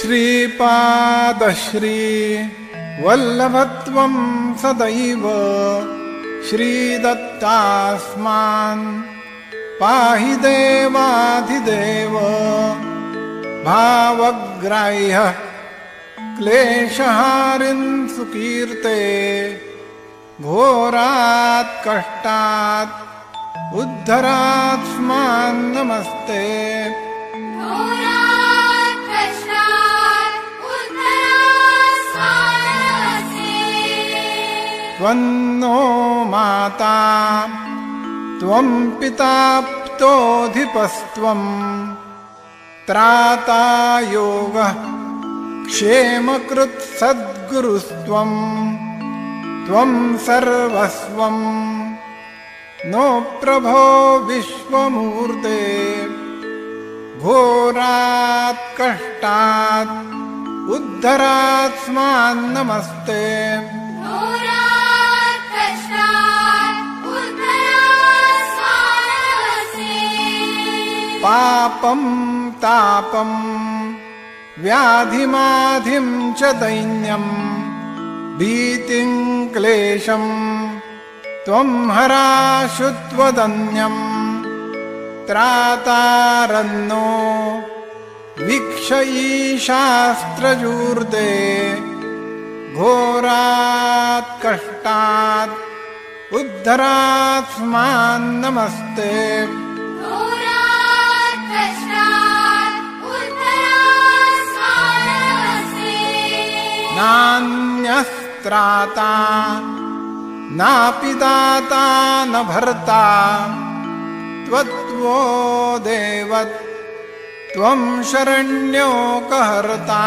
श्रीपादश्री वल्लभत्वं सदैव श्रीदत्तास्मान् पाहि देवाधिदेव। भावग्राह्यः क्लेशहारिन् सुकीर्ते घोरात् कष्टात् उद्धरात्स्मान् नमस्ते। त्वन्नो माता त्वं पिता प्तोऽधिपस्त्वं त्राता योगः क्षेमकृत् सद्गुरुस्त्वं त्वं सर्वस्वं नो प्रभो विश्वमूर्ते। घोरात् कष्टात् उद्धरात्स्मान् नमस्ते। पापं तापं व्याधिमाधिं च दैन्यं भीतिं क्लेशं त्वं हराशु त्वदन्यं। त्रातारन्नो वीक्षयीशास्त्रजूर्ते घोरात् कष्टात् उद्धरात्स्मान् नमस्ते। नान्यस्त्राता नापि दाता न भर्ता त्वत्वो देव त्वं शरण्योकहर्ता।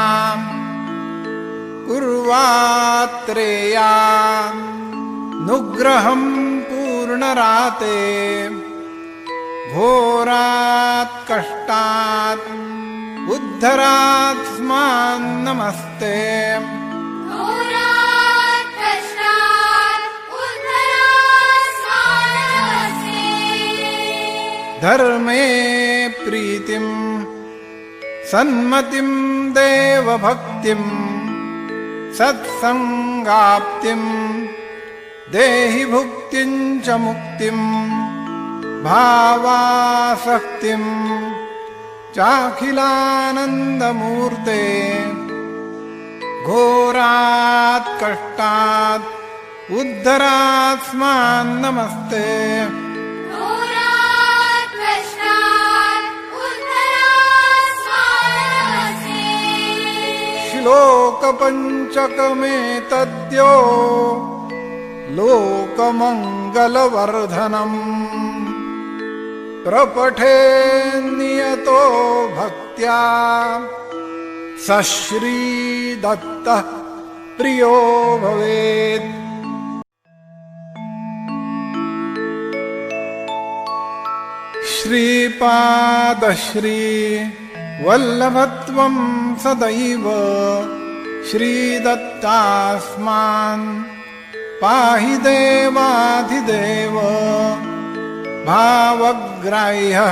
कुर्वात्रेयानुग्रहं पूर्णराते घोरात् कष्टात् उद्धरात्स्मान् नमस्ते। धर्मे प्रीतिं सन्मतिं देवभक्तिं सत्संगाप्तिं देहि भुक्तिं च मुक्तिं। भावासक्तिं चाखिलानन्दमूर्ते घोरात् कष्टात् उद्धरात्स्मान् नमस्ते। श्लोकपञ्चकमेतद्यो लोकमङ्गलवर्धनम् प्रपठेन्नियतो भक्त्या स श्रीदत्तः प्रियो भवेत्। श्रीपादश्री वल्लभत्वं सदैव श्रीदत्तास्मान् पाहि देवाधिदेव। भावग्राह्यः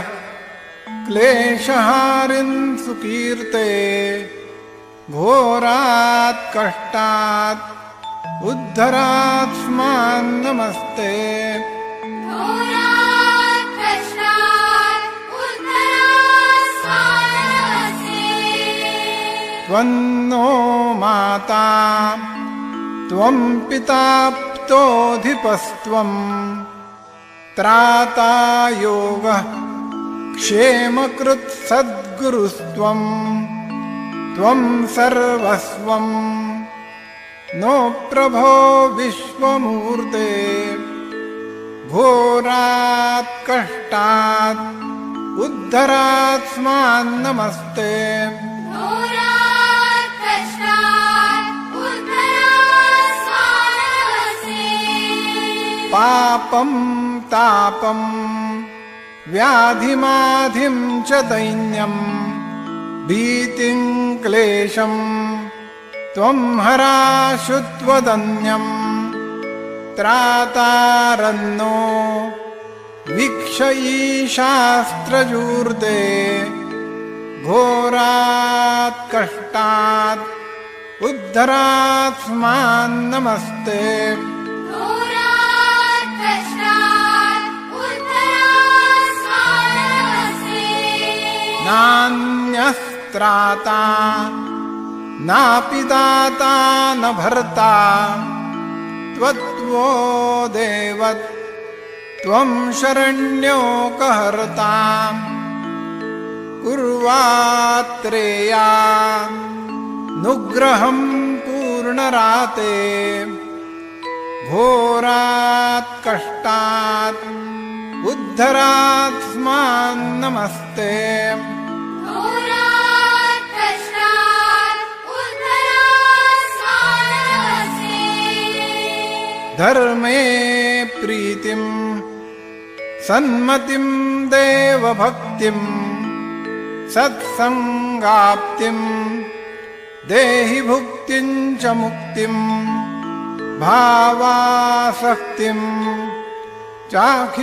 क्लेशहारिन् सुकीर्ते घोरात् कष्टात् उद्धरात्स्मान् नमस्ते। त्वन्नो माता त्वं पिता प्तोऽधिपस्त्वं त्राता योगः क्षेमकृत् सद्गुरुस्त्वं त्वं सर्वस्वं नो प्रभो विश्वमूर्ते। घोरात् कष्टात् उद्धरात्स्मान् नमस्ते। पापं तापं व्याधिमाधिं च दैन्यं भीतिं क्लेशं त्वं हराशु त्वदन्यं। त्रातारन्नो वीक्षयीशास्त्रजूर्ते घोरात् कष्टात् उद्धरात्स्मान् नमस्ते। नान्यस्त्राता नापि दाता न भर्ता त्वत्वो देव त्वं शरण्योकहर्ता। कुर्वात्रेया नुग्रहं पूर्णराते घोरात् कष्टात् उद्धरात्स्मान् नमस्ते। धर्मे प्रीतिं सन्मतिं देवभक्तिं सत्संगाप्तिं देहि भुक्तिं च मुक्तिं भावासक्तिं चाखिलानन्दमूर्ते।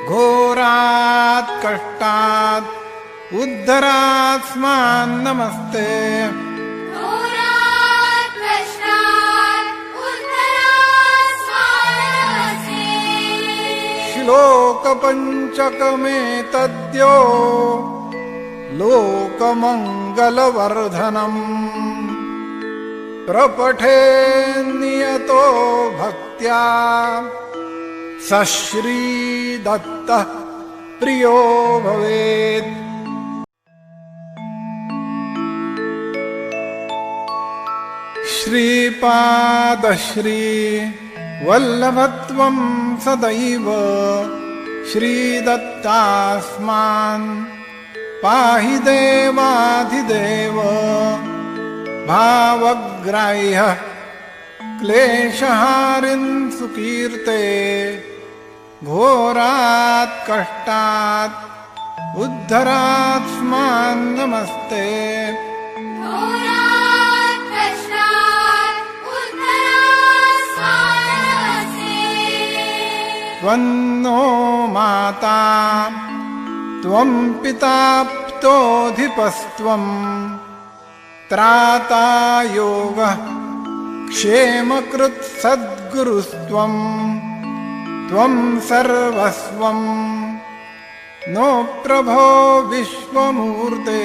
घोरात् कष्टात् उद्धरात्स्मान् नमस्ते। श्लोकपञ्चकमेतद्यो लोकमङ्गलवर्धनम् प्रपठेन्नियतो भक्त्या स श्रीदत्तः प्रियो भवेत्। श्रीपादश्री वल्लभत्वं सदैव श्रीदत्तास्मान् पाहि देवाधिदेव। भावग्राह्यः क्लेशहारिन् सुकीर्ते घोरात् कष्टात् उद्धरात्स्मान् नमस्ते। त्वन्नो माता त्वं पिता प्तोऽधिपस्त्वं त्राता योगः क्षेमकृत् सद्गुरुस्त्वं। त्वं सर्वस्वं नो प्रभो विश्वमूर्ते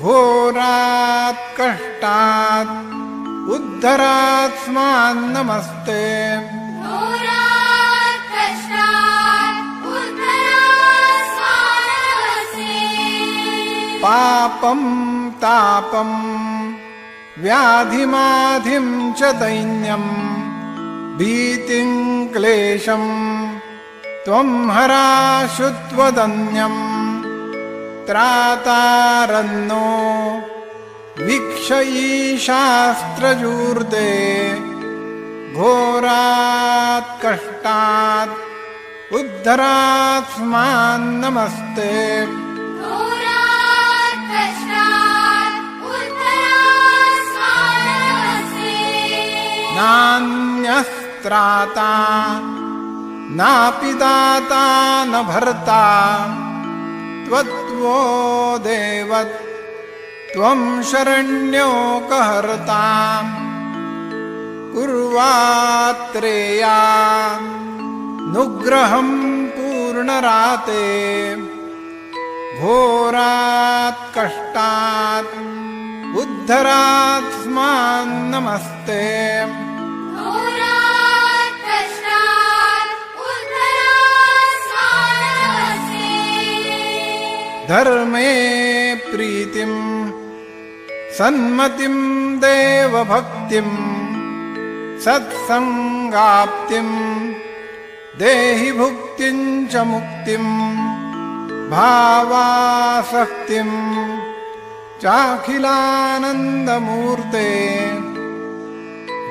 घोरात् कष्टात् उद्धरात्स्मान् नमस्ते। पापं तापं व्याधिमाधिं च दैन्यं भीतिं क्लेशं त्वं हराशुत्वदन्यं। त्रातारन्नो वीक्षयीशास्त्रजूर्ते घोरात् कष्टात् उद्धरात्स्मान् नमस्ते। नान्यस्त्राता नापि दाता न भर्ता त्वत्वो देव त्वं शरण्योकहर्ता। कुर्वात्रेया नुग्रहं पूर्णराते घोरात् कष्टात् उद्धरात्स्मान् नमस्ते। धर्मे प्रीतिं सन्मतिं देवभक्तिं सत्संगाप्तिं देहि भुक्तिं च मुक्तिं भावासक्तिं चाखिलानन्दमूर्ते।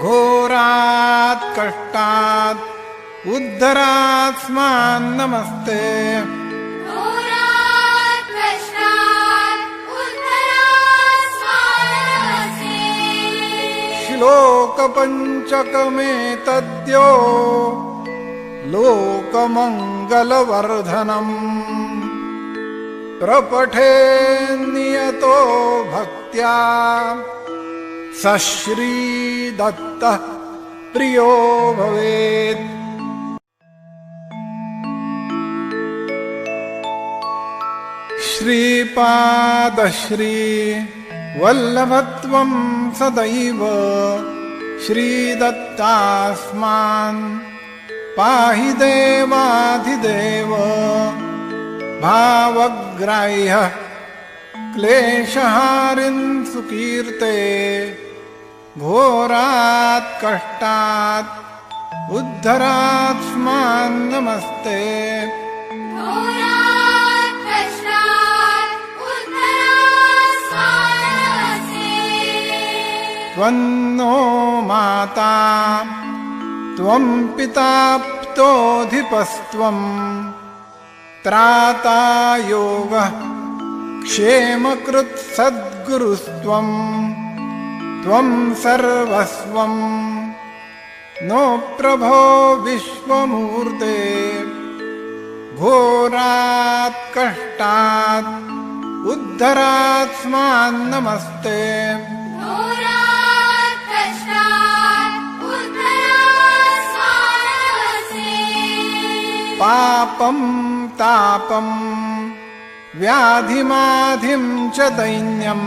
घोरात् कष्टात् उद्धरात्स्मान् नमस्ते। श्लोकपञ्चकमेतद्यो लोकमङ्गलवर्धनम् प्रपठेन्नियतो भक्त्या स श्रीदत्तः प्रियो भवेत्। श्रीपादश्री वल्लभत्वं सदैव श्रीदत्तास्मान् पाहि देवाधिदेव। भावग्राह्यः क्लेशहारिन् सुकीर्ते घोरात् कष्टात् उद्धरात्स्मान् नमस्ते। त्वन्नो माता त्वं पिता प्तोऽधिपस्त्वं त्राता योगः क्षेमकृत् सद्गुरुस्त्वं त्वं सर्वस्वं नो प्रभो विश्वमूर्ते। घोरात् कष्टात् उद्धरात्स्मान् नमस्ते। पापं तापं व्याधिमाधिं च दैन्यं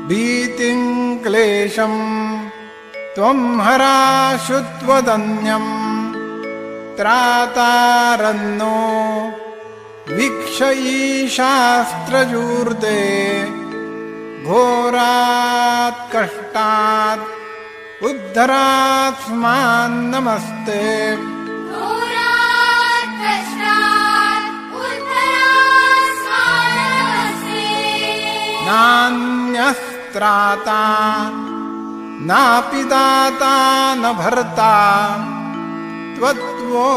भीतिं क्लेशं त्वं हराशु त्वदन्यं। त्रातारन्नो वीक्षयीशास्त्रजूर्ते घोरात् कष्टात् उद्धरात्स्मान् नमस्ते। नान्यस्त्राता नापि दाता न भर्ता त्वत्वो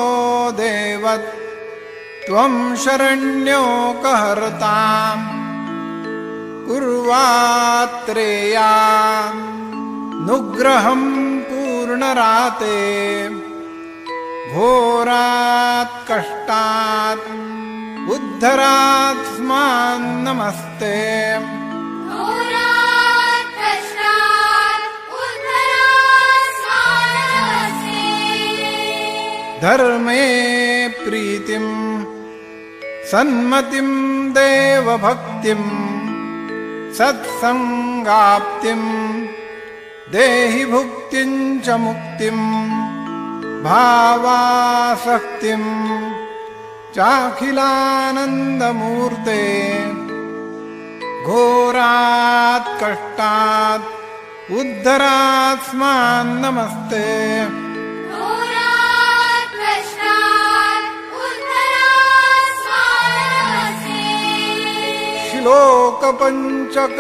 देव त्वं शरण्योकहर्ता। कुर्वात्रेयानुग्रहं पूर्णराते घोरात् कष्टात् उद्धरात्स्मान् नमस्ते। धर्मे प्रीतिं सन्मतिं देवभक्तिं सत्संगाप्तिं देहि भुक्तिं च मुक्तिं। भावासक्तिं चाखिलानन्दमूर्ते घोरात् कष्टात् उद्धरात्स्मान् नमस्ते।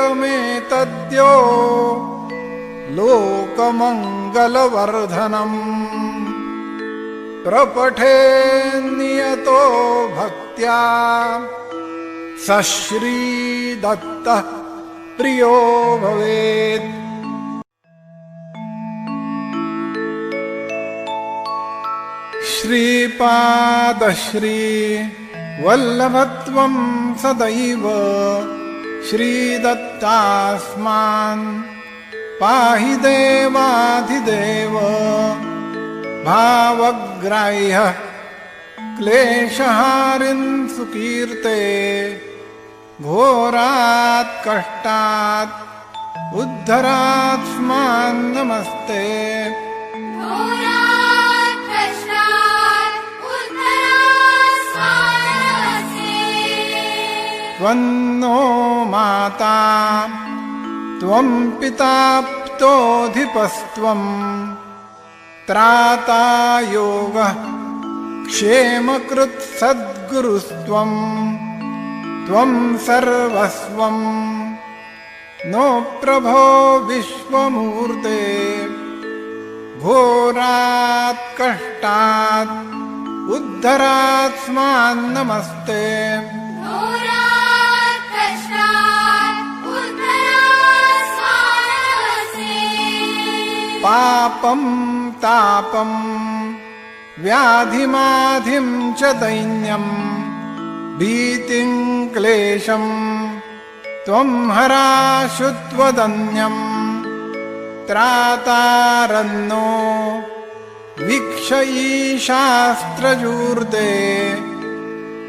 श्लोकपञ्चकमेतद्यो लोकमङ्गलवर्धनम् प्रपठेन्नियतो भक्त्या स श्रीदत्तः प्रियो भवेत्। श्रीपादश्री वल्लभत्वं सदैव श्रीदत्तास्मान् पाहि देवाधिदेव। भावग्राह्यः क्लेशहारिन् सुकीर्ते घोरात् कष्टात् उद्धरात्स्मान् नमस्ते। त्वन्नो माता त्वं पिता प्तोऽधिपस्त्वं त्राता योगः क्षेमकृत् सद्गुरुस्त्वं त्वं सर्वस्वं नो प्रभो विश्वमूर्ते। घोरात् कष्टात् उद्धरात्स्मान् नमस्ते। पापं तापं व्याधिमाधिं च दैन्यं भीतिं क्लेशं त्वं हराशुत्वदन्यं त्रातारन्नो वीक्षयीशास्त्रजूर्ते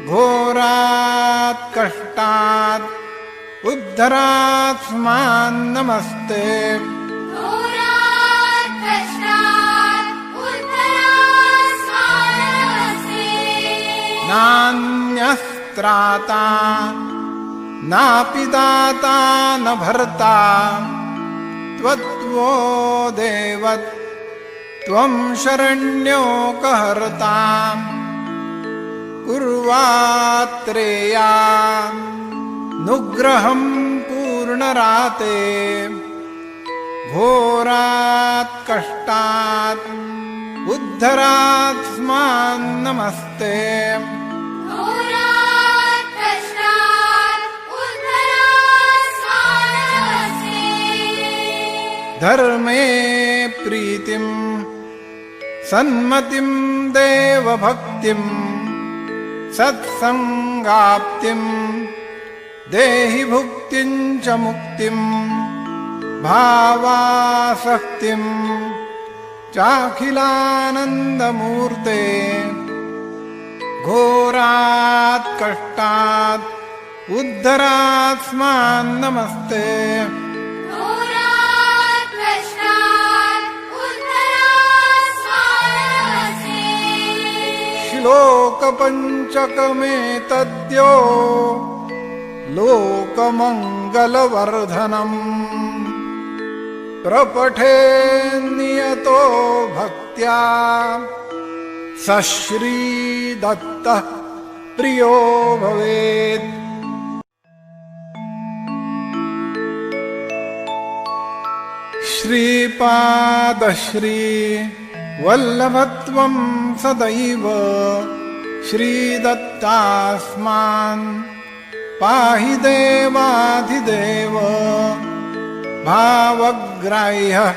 घोरात् कष्टात् उद्धरात्स्मान् नमस्ते। नान्यस्त्राता नापि दाता न भर्ता त्वत्वो देव त्वं शरण्योकहर्ता कुर्वात्रेयानुग्रहं पूर्णराते घोरात् कष्टात् उद्धरात्स्मान् नमस्ते। धर्मे प्रीतिं सन्मतिं देवभक्तिं सत्संगाप्तिं देहि भुक्तिं च मुक्तिं भावासक्तिं चाखिलानन्दमूर्ते घोरात् कष्टात् उद्धरात्स्मान् नमस्ते। श्लोकपञ्चकमेतद्यो लोकमङ्गलवर्धनम् प्रपठेन्नियतो भक्त्या स श्रीदत्तः प्रियो भवेत्। श्रीपादश्री वल्लभत्वं सदैव श्रीदत्तास्मान् पाहि देवाधिदेव। भावग्राह्यः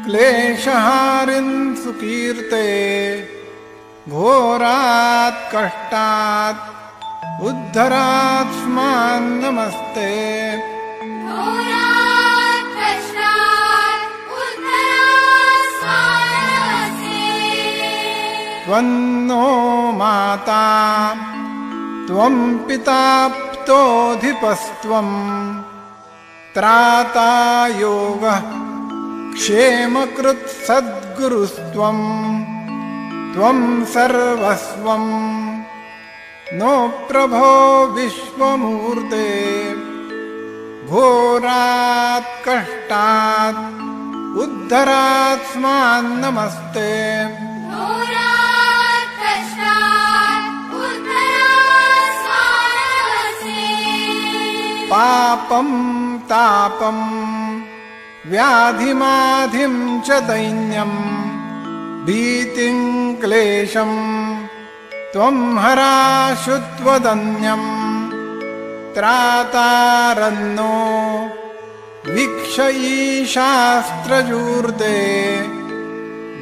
क्लेशहारिन् सुकीर्ते घोरात् कष्टात् उद्धरात्स्मान् नमस्ते। त्वन्नो माता त्वं पिता प्तोऽधिपस्त्वं त्राता योगः क्षेमकृत् सद्गुरुस्त्वं त्वं सर्वस्वं नो प्रभो विश्वमूर्ते घोरात् कष्टात् उद्धरात्स्मान् नमस्ते। पापं तापं व्याधिमाधिं च दैन्यं भीतिं क्लेशं त्वं हराशुत्वदन्यं त्रातारन्नो वीक्षयीशास्त्रजूर्ते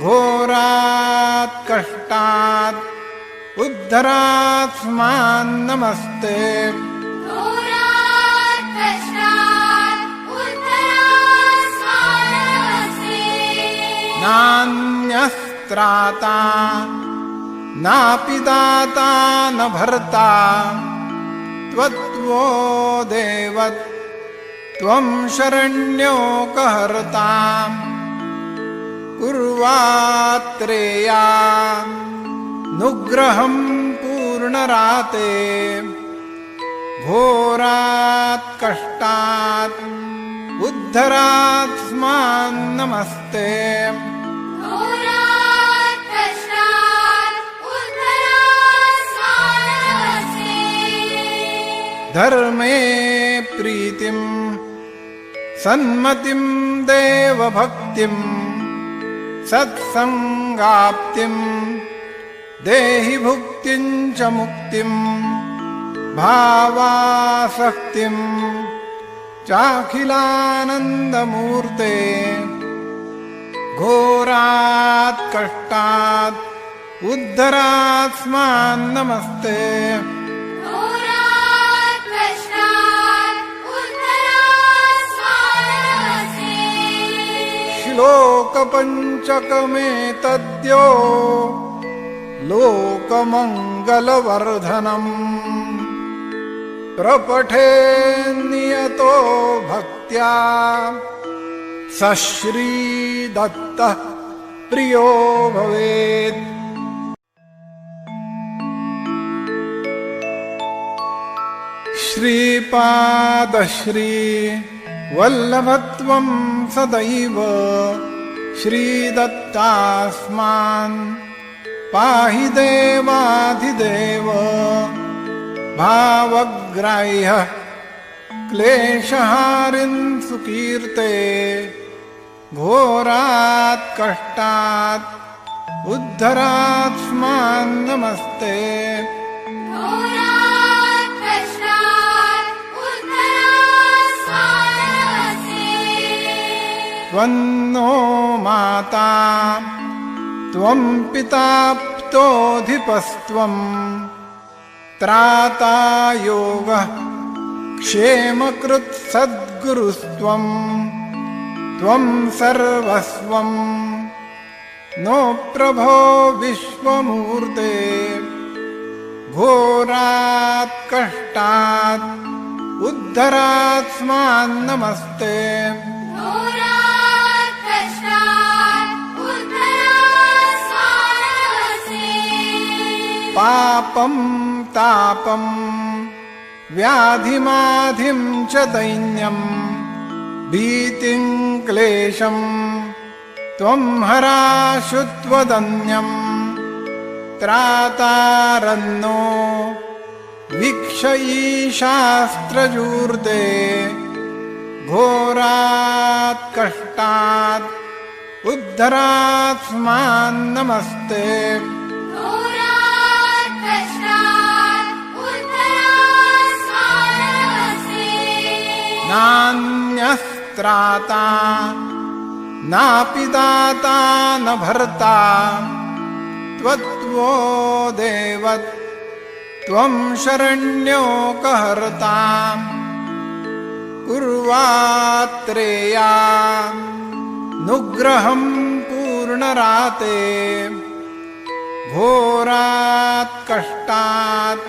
घोरात् कष्टात् उद्धरात्स्मान् नमस्ते। नान्यस्त्राता नापि दाता न भर्ता त्वत्वो देव त्वं शरण्योकहर्ता कुर्वात्रेयानुग्रहं पूर्णराते घोरात् कष्टात् उद्धरात्स्मान् नमस्ते। धर्मे प्रीतिं सन्मतिं देवभक्तिं सत्संगाप्तिं देहि भुक्तिं च मुक्तिं भावासक्तिं चाखिलानन्दमूर्ते घोरात् कष्टात् उद्धरात्स्मान् नमस्ते। श्लोकपञ्चकमेतद्यो लोकमङ्गलवर्धनम् प्रपठेन्नियतो भक्त्या स श्रीदत्तः प्रियो भवेत्। श्रीपादश्री वल्लभत्वं सदैव श्रीदत्तास्मान् पाहि देवाधिदेव। भावग्राह्यः क्लेशहारिन् सुकीर्ते घोरात् कष्टात् उद्धरात्स्मान् नमस्ते। त्वन्नो माता त्वं पिता प्तोऽधिपस्त्वं त्राता योगः क्षेमकृत् सद्गुरुस्त्वं त्वं सर्वस्वं नो प्रभो विश्वमूर्ते। घोरात् कष्टात् उद्धरात्स्मान् नमस्ते। पापं तापं व्याधिमाधिं च दैन्यं भीतिं क्लेशं त्वं हराशु त्वदन्यं। त्रातारन्नो वीक्ष ईशास्त्रजूर्ते घोरात् कष्टात् उद्धरात्स्मान् नमस्ते। नान्यस्त्राता नापि दाता न भर्ता त्वत्वो देव त्वं शरण्योकहर्ता। कुर्वात्रेया नुग्रहं पूर्णराते घोरात् कष्टात्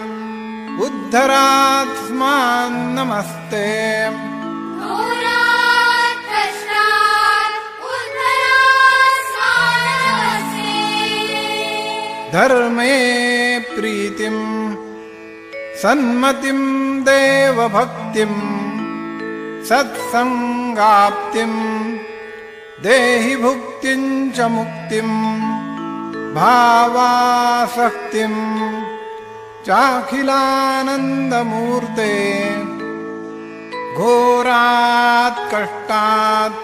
उद्धरात्स्मान् नमस्ते। धर्मे प्रीतिं सन्मतिं देवभक्तिं सत्संगाप्तिं देहि भुक्तिं च मुक्तिं। भावासक्तिं चाखिलानन्दमूर्ते घोरात् कष्टात्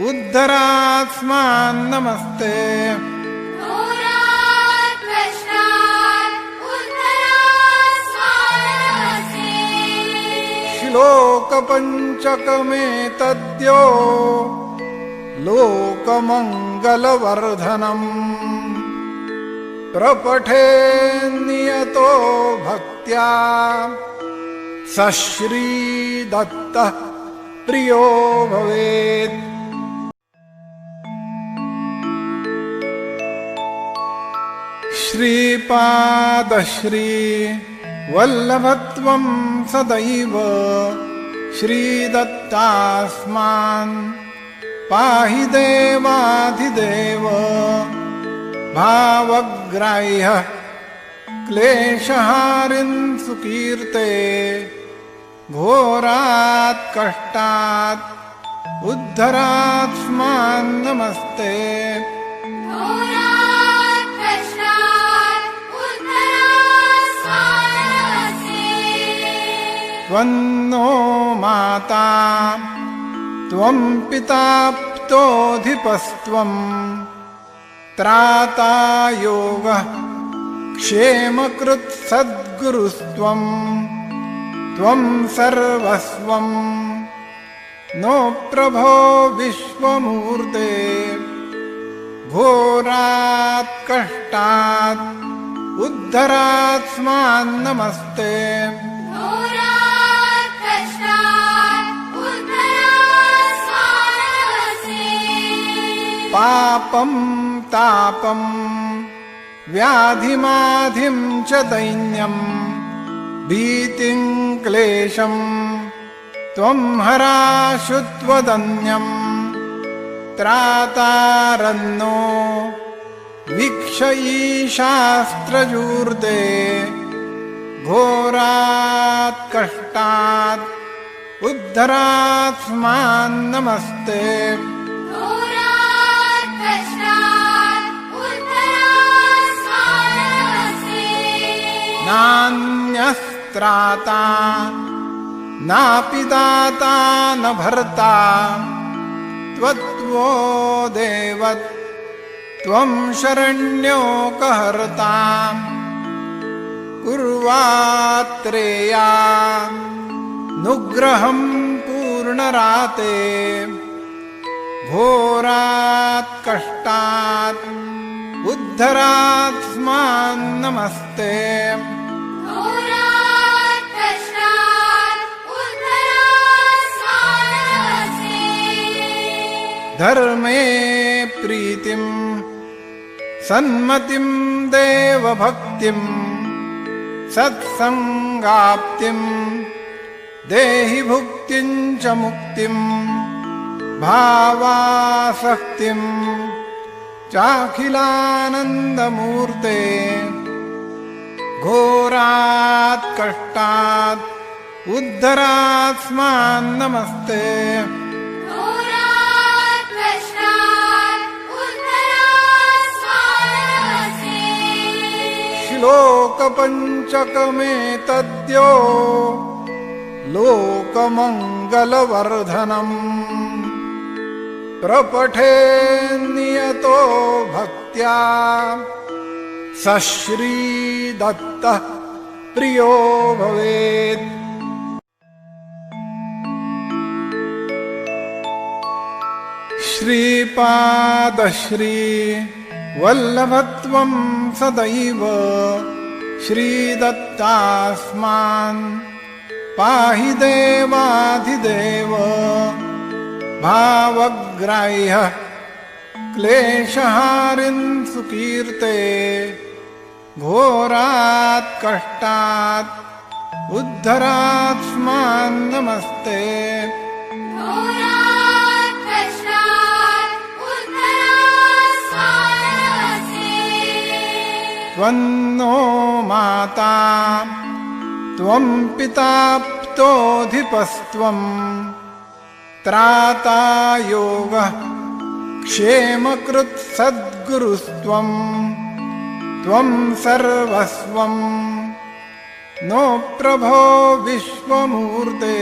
उद्धरात्स्मान् नमस्ते। श्लोकपञ्चकमेतद्यो लोकमङ्गलवर्धनम् प्रपठेन्नियतो भक्त्या स श्रीदत्तः प्रियो भवेत्। श्रीपादश्री वल्लभत्वं सदैव श्रीदत्तास्मान् पाहि देवाधिदेव। भावग्राह्यः क्लेशहारिन् सुकीर्ते घोरात् कष्टात् उद्धरात्स्मान् नमस्ते। त्वन्नो माता त्वं पिता प्तोऽधिपस्त्वं त्राता योगः क्षेमकृत् सद्गुरुस्त्वं त्वं सर्वस्वं नो प्रभो विश्वमूर्ते। घोरात् कष्टात् उद्धरात्स्मान् नमस्ते। पापं तापं व्याधिमाधिं च दैन्यं भीतिं क्लेशं त्वं हराशुत्वदन्यम्। त्रातारन्नो वीक्षयीशास्त्रजूर्ते घोरात् कष्टात् उद्धरात्स्मान् नमस्ते। नान्यस्त्राता नापि दाता न भर्ता त्वत्वो देव त्वं शरण्यो कहर्ता। कुर्वात्रेया नुग्रहं पूर्णराते घोरात् कष्टात् उद्धरात्स्मान् नमस्ते। धर्मे प्रीतिं सन्मतिं देवभक्तिं सत्संगाप्तिं देहि भुक्तिं च मुक्तिं। भावासक्तिं चाखिलानन्दमूर्ते घोरात् कष्टात् उद्धरात्स्मान् नमस्ते। श्लोकपञ्चकमेतद्यो लोकमङ्गलवर्धनम् प्रपठेन्नियतो भक्त्या स श्रीदत्तः प्रियो भवेत्। श्रीपादश्री वल्लभत्वं सदैव श्रीदत्तास्मान् पाहि देवाधिदेव। भावग्राह्यः क्लेशहारिन् सुकीर्ते घोरात् कष्टात् उद्धरात्स्मान् नमस्ते। त्वन्नो माता त्वं पिता प्तोऽधिपस्त्वं त्राता योगः क्षेमकृत् सद्गुरुस्त्वं। त्वं सर्वस्वं नो प्रभो विश्वमूर्ते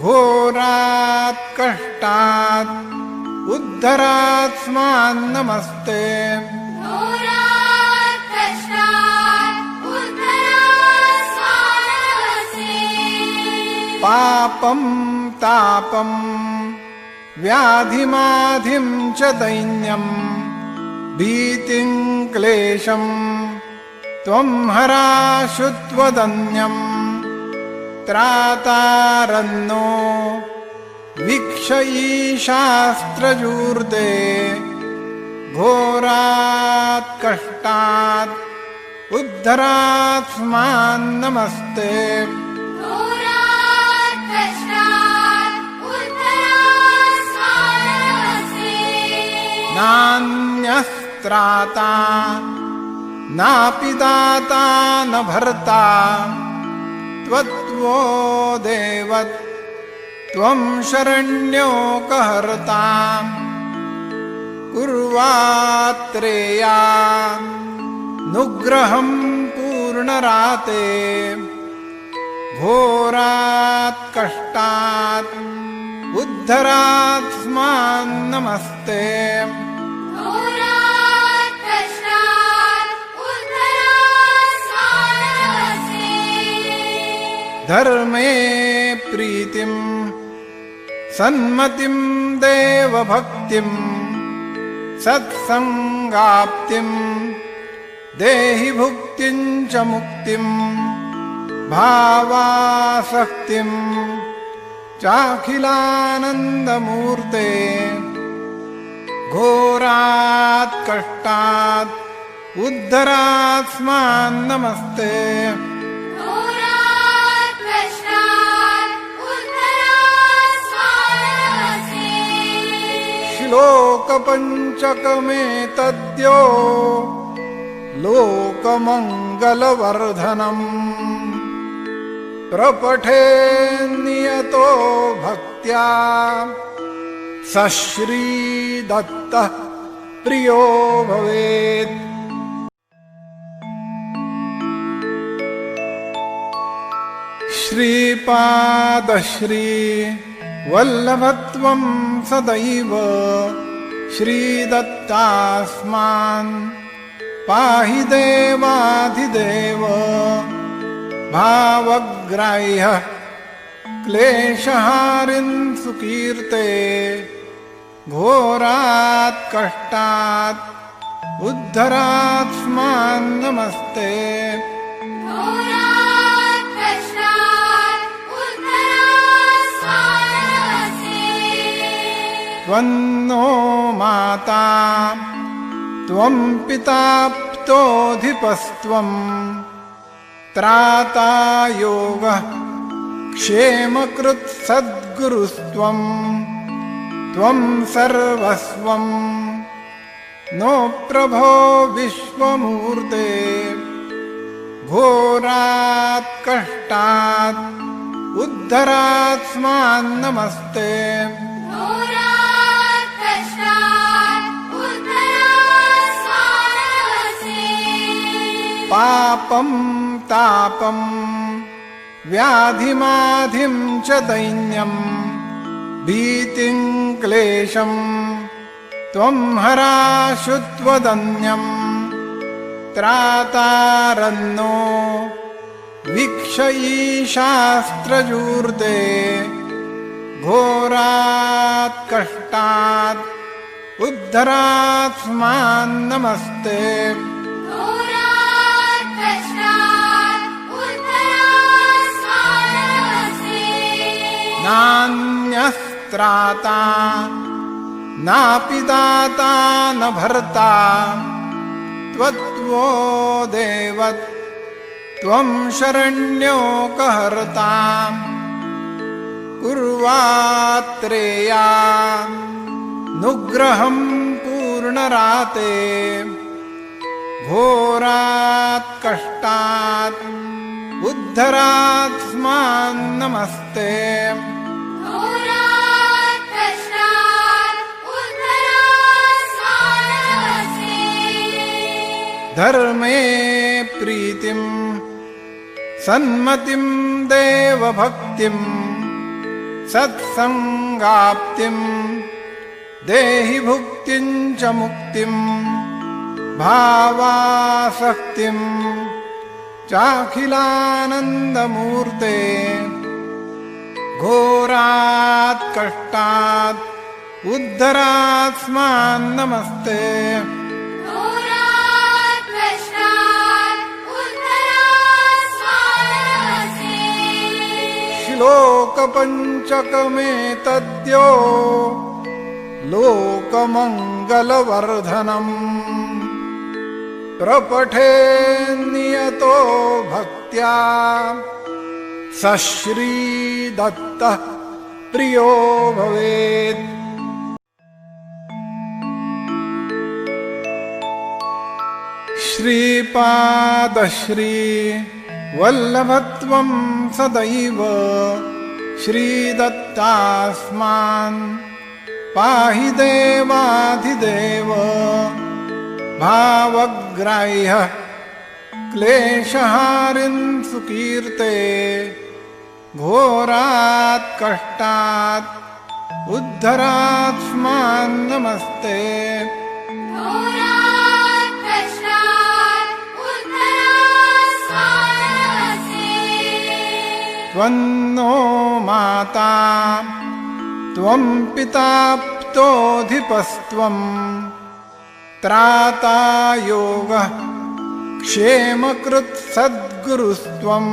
घोरात् कष्टात् उद्धरात्स्मान् नमस्ते। पापं तापं व्याधिमाधिं च दैन्यं भीतिं क्लेशं त्वं हराशुत्वदन्यम्। त्रातारन्नो वीक्षयीशास्त्रजूर्ते घोरात् कष्टात् उद्धरात्स्मान् नमस्ते। नान्यस्त्राता नापि दाता न भर्ता त्वत्वो देव त्वं शरण्यो कहर्ता। कुर्वात्रेया नुग्रहं पूर्णराते घोरात् कष्टात् उद्धरात्स्मान् नमस्ते। धर्मे प्रीतिं सन्मतिं देवभक्तिं सत्संगाप्तिं देहि भुक्तिं च मुक्तिं भावासक्तिं चाखिलानन्दमूर्ते घोरात् कष्टात् उद्धरात्स्मान् नमस्ते श्लोकपञ्चकमेतद्यो लोकमङ्गलवर्धनम् प्रपठेन्नियतो भक्त्या स श्रीदत्तः प्रियो भवेत्। श्रीपादश्री वल्लभत्वं सदैव श्रीदत्तास्मान् पाहि देवाधिदेव भावग्राह्यः क्लेशहारिन् सुकीर्ते घोरात् कष्टात् उद्धरात्स्मान् नमस्ते त्वन्नो माता त्वं पिता प्तोऽधिपस्त्वं त्राता योगः क्षेमकृत् सद्गुरुस्त्वं त्वं सर्वस्वं नो प्रभो विश्वमूर्ते घोरात् कष्टात् उद्धरात्स्मान् नमस्ते पापं तापं व्याधिमाधिं च दैन्यं भीतिं क्लेशं त्वं हराशु त्वदन्यं त्रातारन्नो वीक्षयीशास्त्रजूर्ते घोरात् कष्टात् उद्धरात्स्मान् नमस्ते नान्यस्त्राता नापि दाता न भर्ता त्वत्वो देव त्वं शरण्योकहर्ता कुर्वात्रेया नुग्रहं पूर्णराते घोरात् कष्टात् उद्धरात्स्मान् नमस्ते धर्मे प्रीतिं सन्मतिं देवभक्तिं सत्संगाप्तिं देहि भुक्तिं च मुक्तिं भावासक्तिं चाखिलानन्दमूर्ते घोरात् कष्टात् उद्धरात्स्मान् नमस्ते श्लोकपञ्चकमेतद्यो लोकमङ्गलवर्धनम् प्रपठेन्नियतो भक्त्या स श्रीदत्तः प्रियो भवेत्। श्रीपादश्री वल्लभत्वं सदैव श्रीदत्तास्मान् पाहि देवाधिदेव भावग्राह्यः क्लेशहारिन् सुकीर्ते घोरात् कष्टात् उद्धरात्स्मान् नमस्ते त्वन्नो माता त्वं पिता प्तोऽधिपस्त्वं त्राता योगः क्षेमकृत् सद्गुरुस्त्वं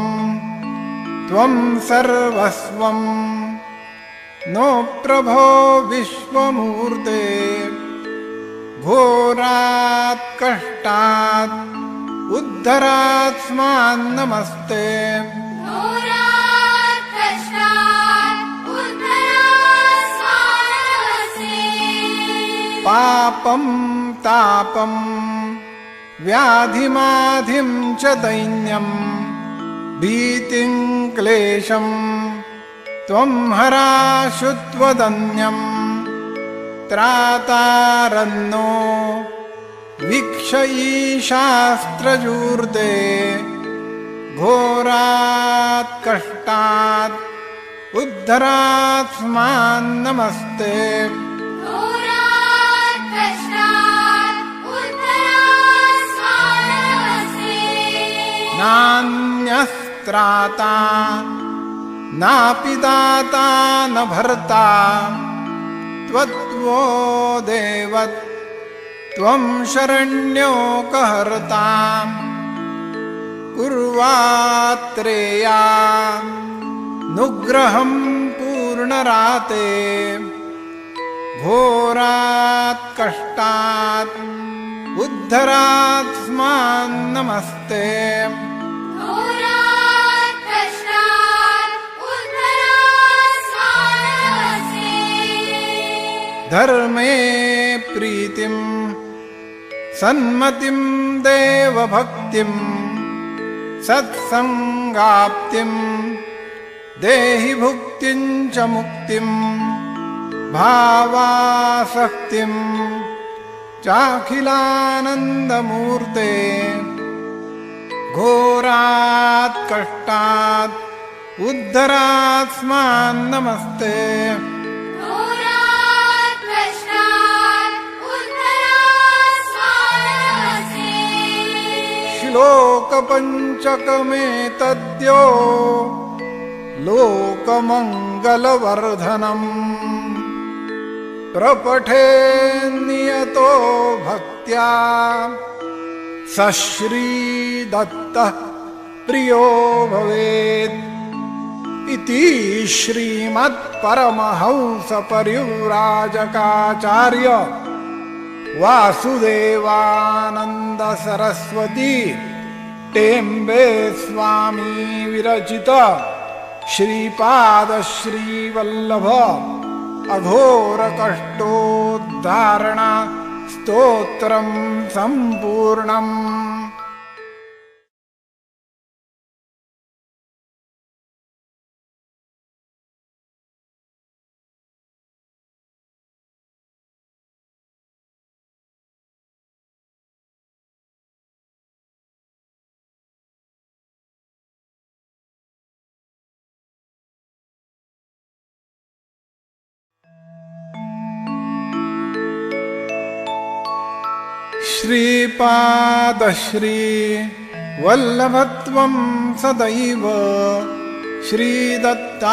त्वं सर्वस्वं नो प्रभो विश्वमूर्ते घोरात् कष्टात् उद्धरात्स्मान् नमस्ते। पापं तापं व्याधिमाधिं च दैन्यं भीतिं क्लेशं त्वं हराशु त्वदन्यं त्रातारन्नो वीक्षयीशास्त्रजूर्ते घोरात् कष्टात् उद्धरात्स्मान् नमस्ते। नान्यस्त्राता नापि दाता न भर्ता त्वत्वो देव त्वं शरण्योकहर्ता कुर्वात्रेया नुग्रहं पूर्णराते घोरात् कष्टात् उद्धरात्स्मान् नमस्ते। धर्मे प्रीतिं सन्मतिं देवभक्तिं सत्संगाप्तिं देहि भुक्तिं च मुक्तिं भावासक्तिं चाखिलानन्दमूर्ते घोरात् कष्टात् उद्धरात्स्मान् नमस्ते। श्लोकपञ्चकमेतद्यो लोकमङ्गलवर्धनम् प्रपठेन्नियतो भक्त्या स श्रीदत्तः प्रियो भवेत् इति श्रीमत्परमहंसपरिव्राजकाचार्य वासुदेवानंद सरस्वती टेम्बे स्वामी विरचित श्रीपाद श्रीवल्लभ अघोर कष्टोद्धारण स्तोत्रं संपूर्णम्। श्रीपादश्री वल्लभत्वं सदैव श्रीदत्तास्मान्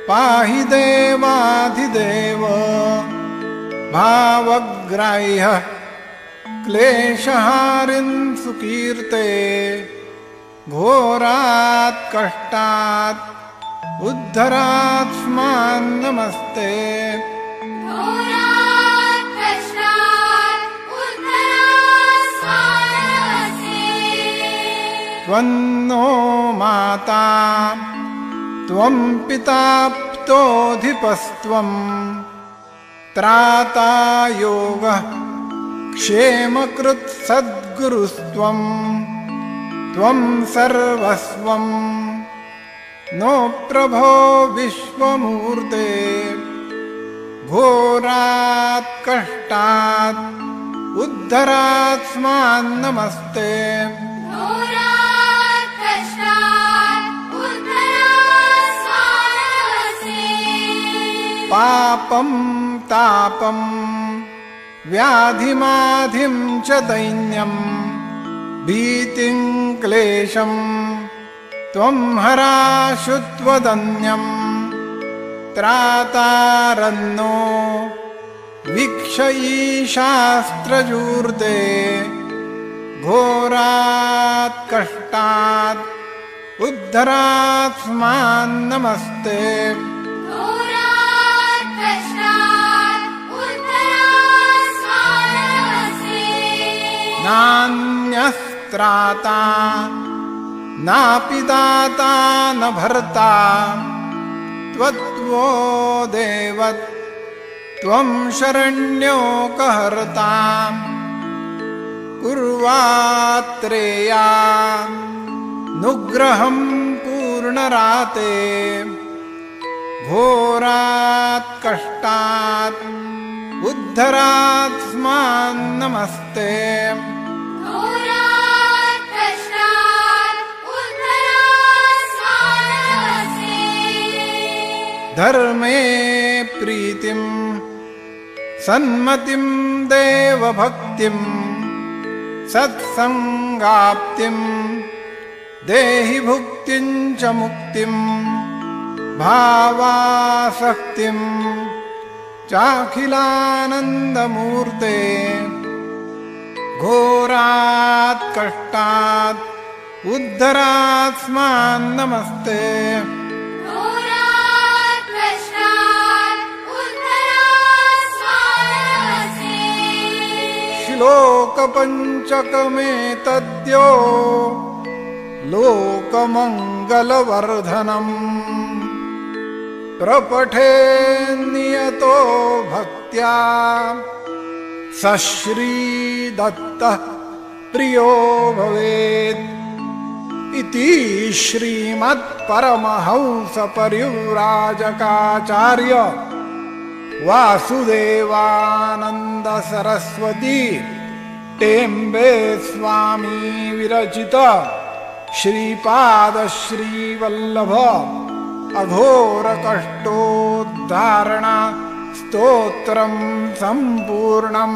पाहि देवाधिदेव भावग्राह्यः क्लेशहारिन् सुकीर्ते घोरात् कष्टात् उद्धरात्स्मान् नमस्ते। त्वन्नो माता त्वं पिता प्तोऽधिपस्त्वं त्राता योगः क्षेमकृत् सद्गुरुस्त्वं त्वं सर्वस्वं नो प्रभो विश्वमूर्ते घोरात् कष्टात् उद्धरात्स्मान् नमस्ते। पापं तापं व्याधिमाधिं च दैन्यं भीतिं क्लेशं त्वं हराशु त्वदन्यं त्रातारन्नो वीक्षयीशास्त्रजूर्ते घोरात् कष्टात् उद्धरात्स्मान् नमस्ते नान्यस्त्राता नापि दाता न भर्ता त्वत्वो देव त्वं शरण्यो कहर्ता कुर्वात्रेया नुग्रहं पूर्णराते घोरात् कष्टात् उद्धरात्स्मान् नमस्ते धर्मे प्रीतिं सन्मतिं देवभक्तिं सत्संगाप्तिं देहि भुक्तिं च मुक्तिं भावासक्तिं चाखिलानन्दमूर्ते घोरात् कष्टात् उद्धरात्स्मान् नमस्ते श्लोकपञ्चकमेतद्यो लोकमङ्गलवर्धनम् प्रपठेन्नियतो भक्त्या स श्रीदत्तः प्रियो भवेत् इति श्रीमत्परमहंसपरिव्राजकाचार्य वासुदेवानंद सरस्वती टेम्बे स्वामी विरचित श्रीपाद श्रीवल्लभ अघोर कष्टोद्धारण स्तोत्रं संपूर्णम्।